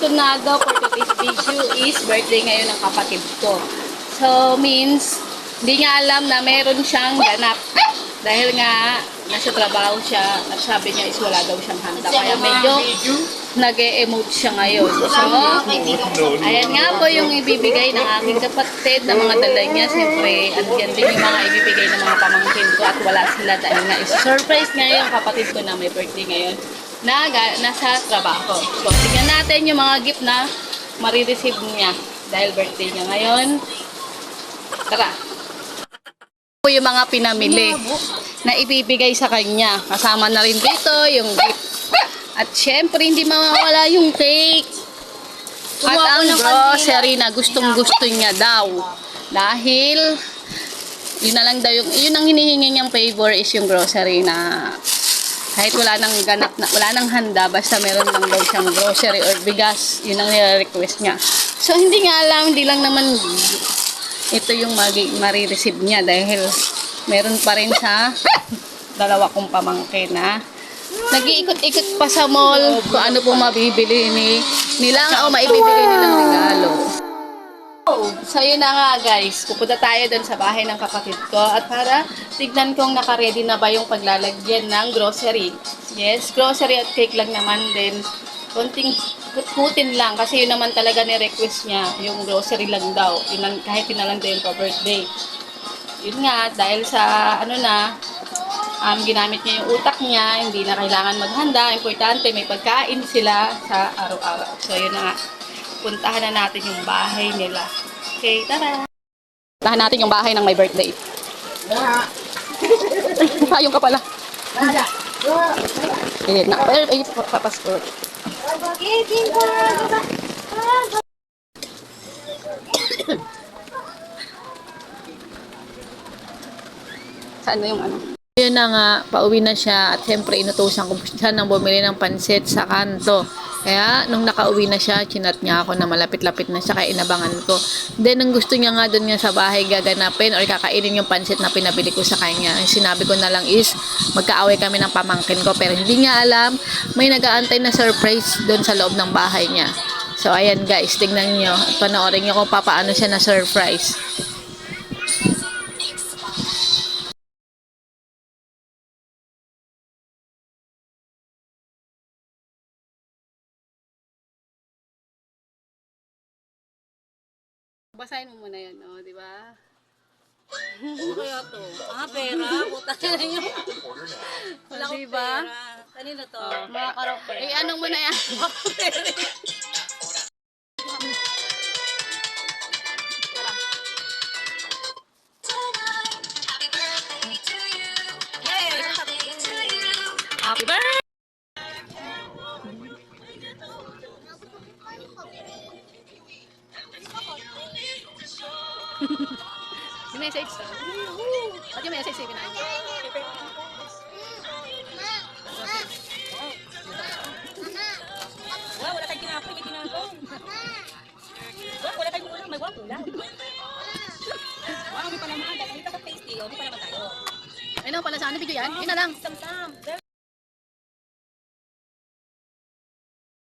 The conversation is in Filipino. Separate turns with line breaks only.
Tunado for today's video is birthday ngayon ng kapatid ko. So, means, hindi niya alam na meron siyang ganap. Dahil nga, nasa trabaho siya at sabi niya is wala daw siyang handa. Kaya medyo nag-e-emote siya ngayon. So, ayan nga po yung ibibigay ng aking kapatid na mga dala niya. Siyempre, at yan din yung mga ibibigay ng mga pamangkin ko at wala sila dahil nga is surprise ngayon kapatid ko na may birthday ngayon na nasa trabaho. So, tingnan natin yung mga gift na marireceive niya dahil birthday niya ngayon. Tara! Po yung mga pinamili na ibibigay sa kanya. Kasama na rin dito yung gift. At syempre, hindi mawawala yung cake. At ang grocery na gustong-gusto niya daw. Dahil, yun na lang daw yun ang hinihingi niyang favor is yung grocery na kahit wala nang ganap na, wala nang handa, basta meron lang daw siyang grocery or bigas, yun ang nire-request niya. So, hindi nga alam, hindi lang naman ito yung marireceive niya dahil meron pa rin sa dalawa kong pamangkin na nag-iikot-ikot pa sa mall kung ano po mabibili nila o maibibigay nilang regalo. So yun na nga guys, pupunta tayo dun sa bahay ng kapatid ko at para tignan kung naka-ready na ba yung paglalagyan ng grocery. Yes, grocery at cake lang naman din. Konting putputin lang kasi yun naman talaga ni-request niya, yung grocery lang daw, kahit yun na lang din pa birthday. Yun nga, dahil sa ginamit niya yung utak niya, hindi na kailangan maghanda, importante may pagkain sila sa araw-araw. So yun na nga, puntahan na natin yung bahay nila. Okay, tara! Puntahan natin yung bahay ng may birthday. Hayong ka pala. Ay, papasko. Saan na yung ano? Yun na nga, pauwi na siya at siyempre inutusan ko siya nang bumili ng pansit sa kanto. Kaya nung nakauwi na siya, chinat niya ako na malapit-lapit na siya kaya inabangan ko. Then ang gusto niya nga doon nga sa bahay gaganapin or kakainin yung pansit na pinabili ko sa kanya. Ang sinabi ko na lang is magkaaway kami ng pamangkin ko pero hindi niya alam may nag-aantay na surprise doon sa loob ng bahay niya. So ayan guys, tignan niyo at panoorin niyo kung paano siya na surprise. Basahin mo muna yan, oh, di ba?
Ano kaya to? Pera? Puta na yun. Wala akong
Diba?
pera. Kanino to?
Mga karok. Eh, anong mo na yan? Happy birthday! Yung message to. At yung message sa'yo pinaan niya.
Wala tayong kinapon, may kinapon. Wala tayong ulang, may wapo lang. May pala mga dahil dito sa tasty, o, may pala ba tayo?
Ay naman pala sa ano video yan? Yun na lang.